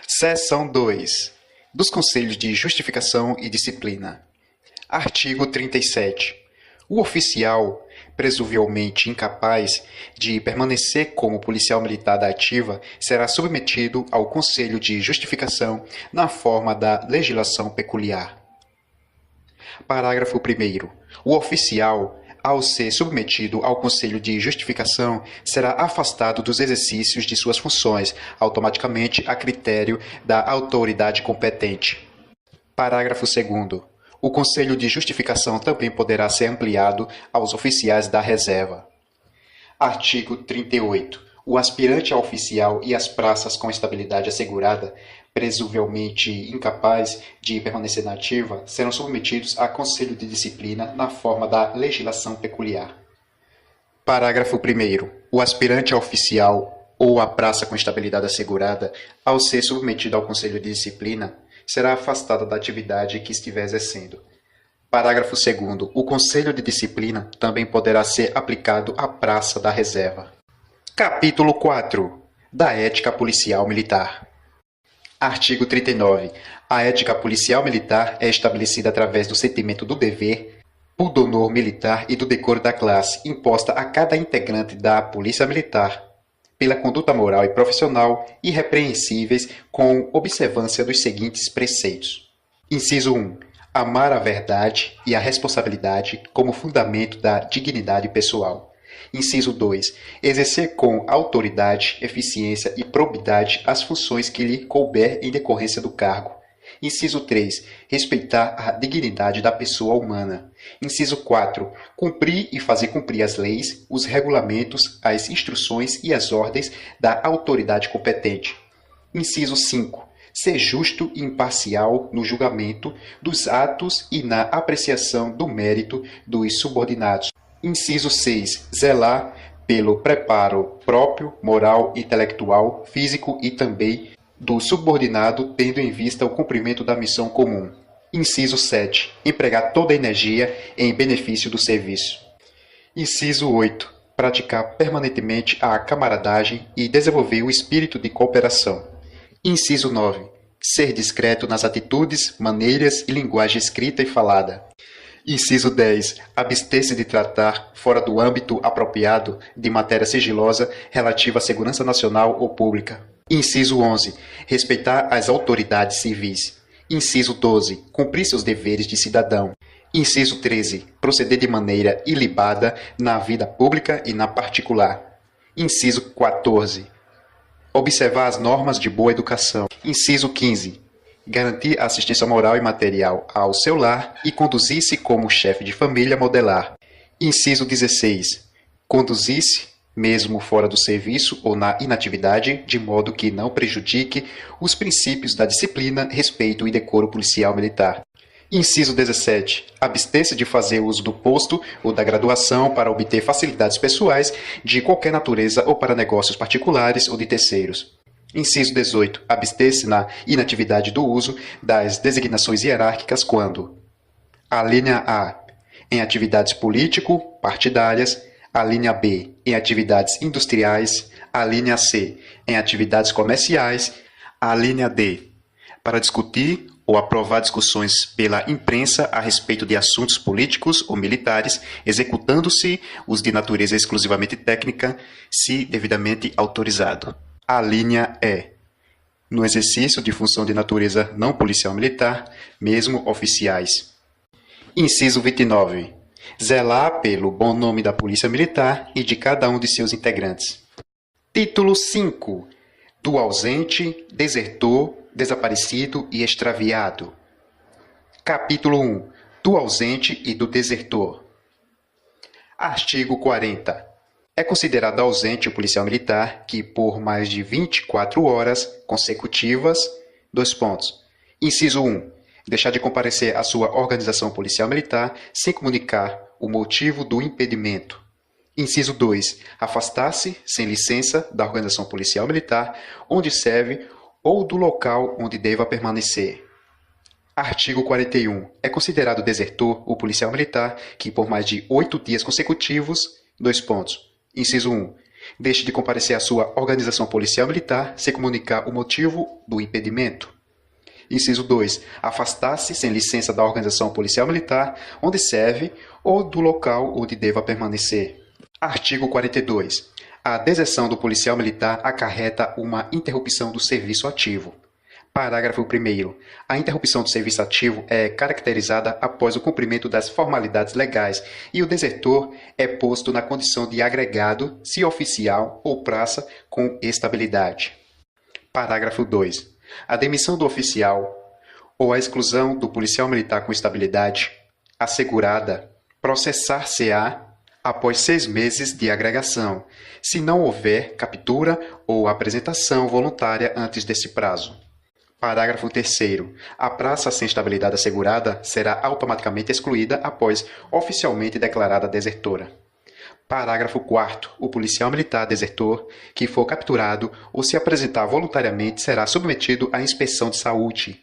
Seção 2. Dos Conselhos de Justificação e Disciplina. Artigo 37. O oficial, presumivelmente incapaz de permanecer como policial militar da ativa, será submetido ao Conselho de Justificação na forma da legislação peculiar. Parágrafo 1º. O oficial, ao ser submetido ao Conselho de Justificação, será afastado dos exercícios de suas funções, automaticamente a critério da autoridade competente. Parágrafo 2º. O Conselho de Justificação também poderá ser ampliado aos oficiais da reserva. Artigo 38. O aspirante a oficial e as praças com estabilidade assegurada, presumivelmente incapaz de permanecer na ativa, serão submetidos a Conselho de Disciplina na forma da legislação peculiar. Parágrafo 1º. O aspirante a oficial ou a praça com estabilidade assegurada, ao ser submetido ao Conselho de Disciplina, será afastado da atividade que estiver exercendo. Parágrafo 2º. O Conselho de Disciplina também poderá ser aplicado à praça da reserva. Capítulo 4. Da Ética Policial Militar. Artigo 39. A ética policial militar é estabelecida através do sentimento do dever, pudor militar e do decoro da classe, imposta a cada integrante da Polícia Militar, pela conduta moral e profissional irrepreensíveis, com observância dos seguintes preceitos. Inciso 1. Amar a verdade e a responsabilidade como fundamento da dignidade pessoal. Inciso 2. Exercer com autoridade, eficiência e probidade as funções que lhe couber em decorrência do cargo. Inciso 3. Respeitar a dignidade da pessoa humana. Inciso 4. Cumprir e fazer cumprir as leis, os regulamentos, as instruções e as ordens da autoridade competente. Inciso 5. Ser justo e imparcial no julgamento dos atos e na apreciação do mérito dos subordinados. Inciso 6. Zelar pelo preparo próprio, moral, intelectual, físico e também do subordinado, tendo em vista o cumprimento da missão comum. Inciso 7. Empregar toda a energia em benefício do serviço. Inciso 8. Praticar permanentemente a camaradagem e desenvolver o espírito de cooperação. Inciso 9. Ser discreto nas atitudes, maneiras e linguagem escrita e falada. Inciso 10. Abster-se de tratar, fora do âmbito apropriado, de matéria sigilosa relativa à segurança nacional ou pública. Inciso 11. Respeitar as autoridades civis. Inciso 12. Cumprir seus deveres de cidadão. Inciso 13. Proceder de maneira ilibada na vida pública e na particular. Inciso 14. Observar as normas de boa educação. Inciso 15. Garantir assistência moral e material ao seu lar e conduzir-se como chefe de família modelar. Inciso 16. Conduzir-se, mesmo fora do serviço ou na inatividade, de modo que não prejudique os princípios da disciplina, respeito e decoro policial militar. Inciso 17. Abster-se de fazer uso do posto ou da graduação para obter facilidades pessoais de qualquer natureza ou para negócios particulares ou de terceiros. Inciso 18. Abster-se na inatividade do uso das designações hierárquicas quando: a linha A, em atividades político-partidárias; a linha B, em atividades industriais; a linha C, em atividades comerciais; a linha D, para discutir ou aprovar discussões pela imprensa a respeito de assuntos políticos ou militares, executando-se os de natureza exclusivamente técnica, se devidamente autorizado. A linha E, no exercício de função de natureza não policial militar, mesmo oficiais. Inciso 29. Zelar pelo bom nome da Polícia Militar e de cada um de seus integrantes. Título 5. Do ausente, desertor, desaparecido e extraviado. Capítulo 1. Do ausente e do desertor. Artigo 40. É considerado ausente o policial militar que, por mais de 24 horas consecutivas, Inciso 1. Deixar de comparecer à sua organização policial militar sem comunicar o motivo do impedimento. Inciso 2. Afastar-se, sem licença, da organização policial militar onde serve ou do local onde deva permanecer. Artigo 41. É considerado desertor o policial militar que, por mais de 8 dias consecutivos, Inciso 1. Deixe de comparecer à sua organização policial militar se comunicar o motivo do impedimento. Inciso 2. Afastar-se sem licença da organização policial militar onde serve ou do local onde deva permanecer. Artigo 42. A deserção do policial militar acarreta uma interrupção do serviço ativo. Parágrafo 1º. A interrupção do serviço ativo é caracterizada após o cumprimento das formalidades legais e o desertor é posto na condição de agregado, se oficial ou praça, com estabilidade. Parágrafo 2. A demissão do oficial ou a exclusão do policial militar com estabilidade assegurada processar-se-á após 6 meses de agregação, se não houver captura ou apresentação voluntária antes desse prazo. Parágrafo 3º. A praça sem estabilidade assegurada será automaticamente excluída após oficialmente declarada desertora. Parágrafo 4º. O policial militar desertor que for capturado ou se apresentar voluntariamente será submetido à inspeção de saúde.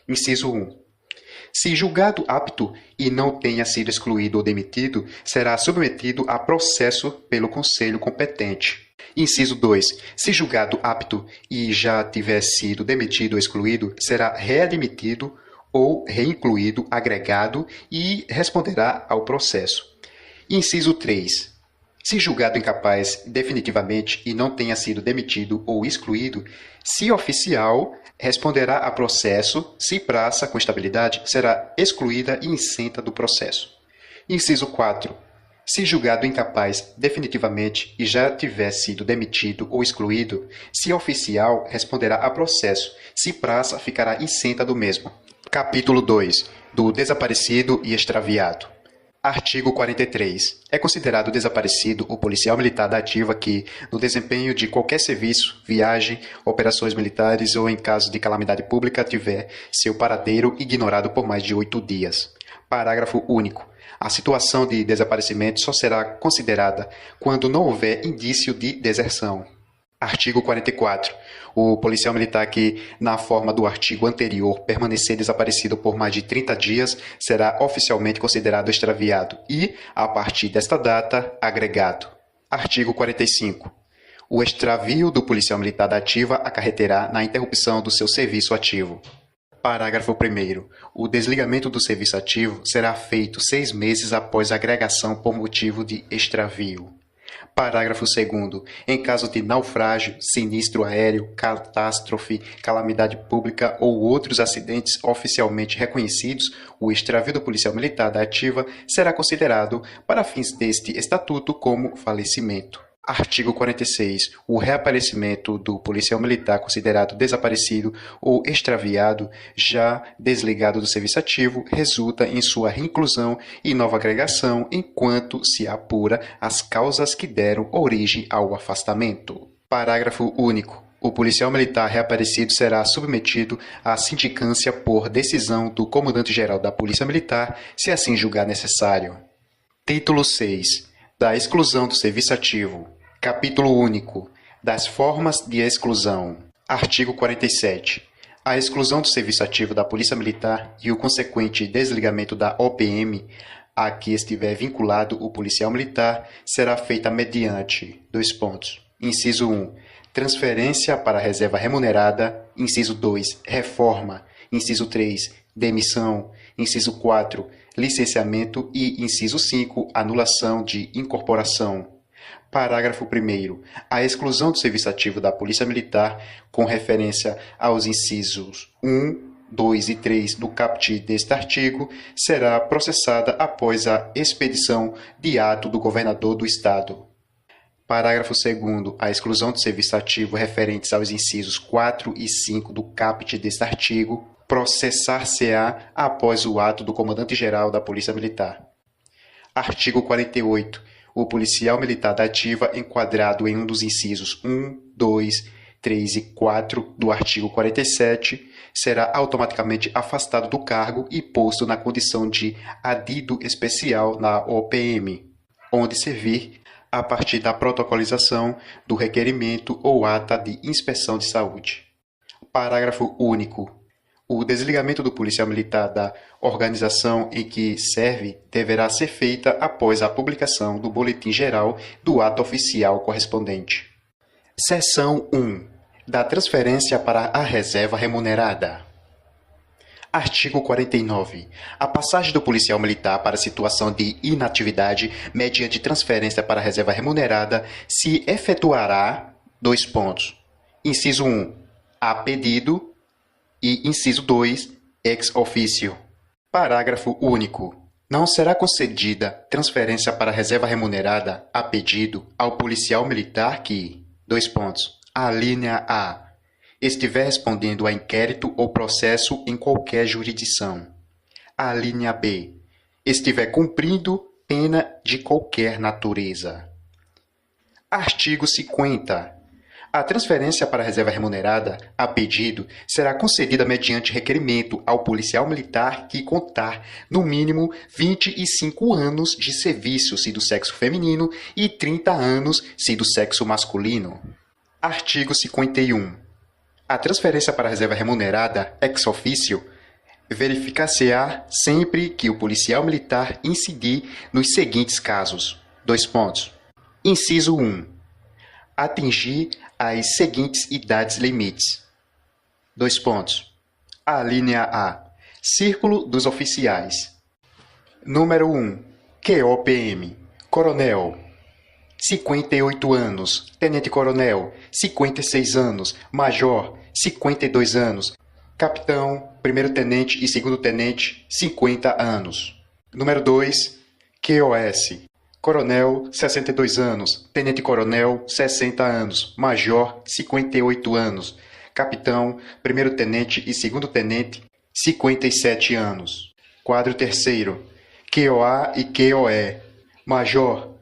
Inciso 1. Se julgado apto e não tenha sido excluído ou demitido, será submetido a processo pelo conselho competente. Inciso 2. Se julgado apto e já tiver sido demitido ou excluído, será readmitido ou reincluído, agregado e responderá ao processo. Inciso 3. Se julgado incapaz definitivamente e não tenha sido demitido ou excluído, se oficial, responderá a processo, se praça com estabilidade, será excluída e isenta do processo. Inciso 4. Se julgado incapaz definitivamente e já tiver sido demitido ou excluído, se oficial, responderá a processo, se praça, ficará isenta do mesmo. Capítulo 2. Do desaparecido e extraviado. Artigo 43. É considerado desaparecido o policial militar da ativa que, no desempenho de qualquer serviço, viagem, operações militares ou em caso de calamidade pública, tiver seu paradeiro ignorado por mais de 8 dias. Parágrafo único. A situação de desaparecimento só será considerada quando não houver indício de deserção. Artigo 44. O policial militar que, na forma do artigo anterior, permanecer desaparecido por mais de 30 dias, será oficialmente considerado extraviado e, a partir desta data, agregado. Artigo 45. O extravio do policial militar da ativa acarreterá na interrupção do seu serviço ativo. Parágrafo 1º. O desligamento do serviço ativo será feito 6 meses após a agregação por motivo de extravio. Parágrafo 2º. Em caso de naufrágio, sinistro aéreo, catástrofe, calamidade pública ou outros acidentes oficialmente reconhecidos, o extravio do policial militar da ativa será considerado, para fins deste estatuto, como falecimento. Artigo 46. O reaparecimento do policial militar considerado desaparecido ou extraviado, já desligado do serviço ativo, resulta em sua reinclusão e nova agregação enquanto se apura as causas que deram origem ao afastamento. Parágrafo único. O policial militar reaparecido será submetido à sindicância por decisão do comandante-geral da Polícia Militar, se assim julgar necessário. Título 6. Da exclusão do serviço ativo. Capítulo único. Das formas de exclusão. Artigo 47. A exclusão do serviço ativo da Polícia Militar e o consequente desligamento da OPM a que estiver vinculado o policial militar será feita mediante: Inciso 1. Transferência para a reserva remunerada. Inciso 2. Reforma. Inciso 3. Demissão. Inciso 4. Licenciamento e, inciso 5, anulação de incorporação. Parágrafo 1º. A exclusão do serviço ativo da Polícia Militar, com referência aos incisos 1, 2 e 3 do caput deste artigo, será processada após a expedição de ato do governador do Estado. Parágrafo 2º. A exclusão do serviço ativo referentes aos incisos 4 e 5 do caput deste artigo processar-se-á após o ato do comandante-geral da Polícia Militar. Artigo 48. O policial militar da ativa enquadrado em um dos incisos 1, 2, 3 e 4 do artigo 47 será automaticamente afastado do cargo e posto na condição de adido especial na OPM, onde servir a partir da protocolização do requerimento ou ata de inspeção de saúde. Parágrafo único. O desligamento do policial militar da organização em que serve deverá ser feita após a publicação do Boletim Geral do ato oficial correspondente. Seção 1. Da transferência para a reserva remunerada. Artigo 49. A passagem do policial militar para a situação de inatividade mediante transferência para a reserva remunerada se efetuará: Inciso 1. A pedido e inciso 2. Ex officio. Parágrafo único. Não será concedida transferência para a reserva remunerada a pedido ao policial militar que: Alínea A. Estiver respondendo a inquérito ou processo em qualquer jurisdição. Alínea B. Estiver cumprindo pena de qualquer natureza. Artigo 50. A transferência para a reserva remunerada, a pedido, será concedida mediante requerimento ao policial militar que contar, no mínimo, 25 anos de serviço se do sexo feminino e 30 anos se do sexo masculino. Artigo 51. A transferência para a reserva remunerada, ex officio, verificar-se-á sempre que o policial militar incidir nos seguintes casos. Inciso 1. Atingir as seguintes idades limites. Alínea A. Círculo dos oficiais. Número 1. QOPM. Coronel, 58 anos. Tenente-coronel, 56 anos. Major, 52 anos. Capitão, primeiro-tenente e segundo-tenente, 50 anos. Número 2. QOS. Coronel, 62 anos. Tenente-coronel, 60 anos. Major, 58 anos. Capitão, primeiro-tenente e segundo-tenente, 57 anos. Quadro terceiro. QOA e QOE. Major,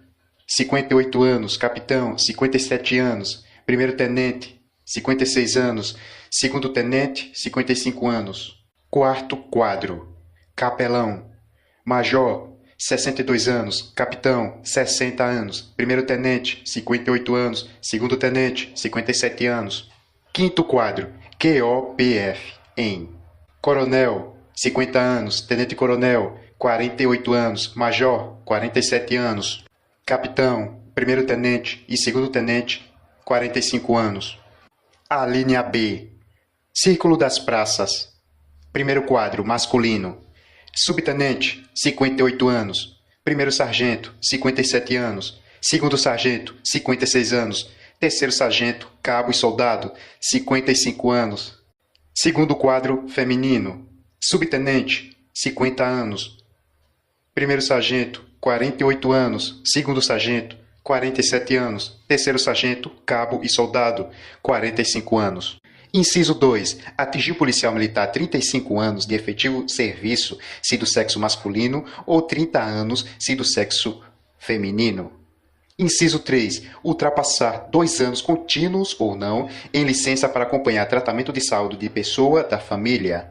58 anos. Capitão, 57 anos. Primeiro-tenente, 56 anos. Segundo-tenente, 55 anos. Quarto quadro. Capelão. Major, 62 anos. Capitão, 60 anos. Primeiro-tenente, 58 anos. Segundo-tenente, 57 anos. Quinto quadro. QOPF. Em Coronel, 50 anos. Tenente-coronel, 48 anos. Major, 47 anos. Capitão, primeiro-tenente e segundo-tenente, 45 anos. A linha B. Círculo das praças. Primeiro quadro, masculino. Subtenente, 58 anos. Primeiro sargento, 57 anos. Segundo sargento, 56 anos. Terceiro sargento, cabo e soldado, 55 anos. Segundo quadro, feminino. Subtenente, 50 anos. Primeiro sargento, 48 anos. Segundo sargento, 47 anos. Terceiro sargento, cabo e soldado, 45 anos. Inciso 2. Atingir o policial militar 35 anos de efetivo serviço, se do sexo masculino, ou 30 anos, se do sexo feminino. Inciso 3. Ultrapassar 2 anos contínuos ou não em licença para acompanhar tratamento de saúde de pessoa da família.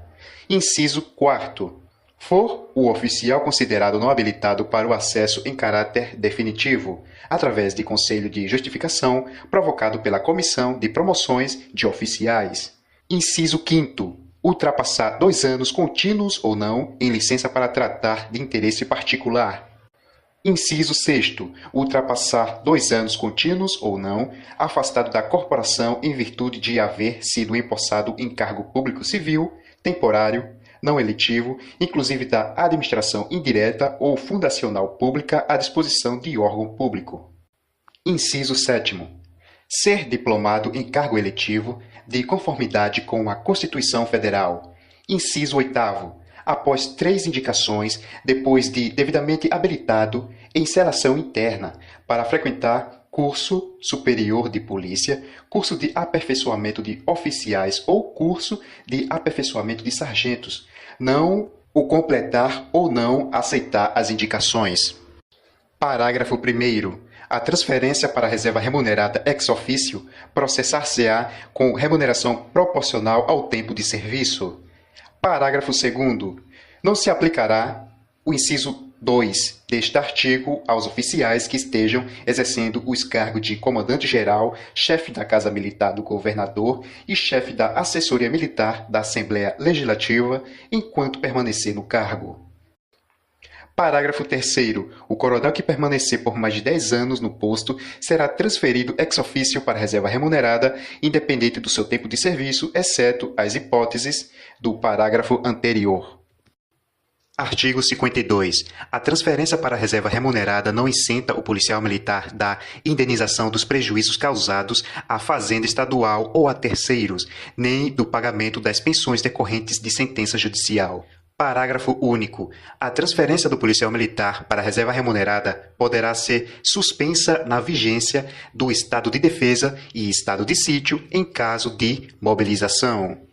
Inciso 4. For o oficial considerado não habilitado para o acesso em caráter definitivo, através de conselho de justificação provocado pela Comissão de Promoções de Oficiais. Inciso 5º. Ultrapassar 2 anos contínuos ou não em licença para tratar de interesse particular. Inciso 6º. Ultrapassar 2 anos contínuos ou não, afastado da corporação em virtude de haver sido empossado em cargo público civil, temporário, não eletivo, inclusive da administração indireta ou fundacional pública à disposição de órgão público. Inciso 7º. Ser diplomado em cargo eletivo de conformidade com a Constituição Federal. Inciso 8º. Após 3 indicações, depois de devidamente habilitado em seleção interna para frequentar curso superior de polícia, curso de aperfeiçoamento de oficiais ou curso de aperfeiçoamento de sargentos, não o completar ou não aceitar as indicações. Parágrafo 1º. A transferência para a reserva remunerada ex officio processar-se-á com remuneração proporcional ao tempo de serviço. Parágrafo 2º. Não se aplicará o inciso 2. Deste artigo, aos oficiais que estejam exercendo os cargos de comandante-geral, chefe da Casa Militar do Governador e chefe da Assessoria Militar da Assembleia Legislativa, enquanto permanecer no cargo. Parágrafo 3º. O coronel que permanecer por mais de 10 anos no posto será transferido ex officio para a reserva remunerada, independente do seu tempo de serviço, exceto as hipóteses do parágrafo anterior. Artigo 52. A transferência para a reserva remunerada não isenta o policial militar da indenização dos prejuízos causados à Fazenda Estadual ou a terceiros, nem do pagamento das pensões decorrentes de sentença judicial. Parágrafo único. A transferência do policial militar para a reserva remunerada poderá ser suspensa na vigência do estado de defesa e estado de sítio em caso de mobilização.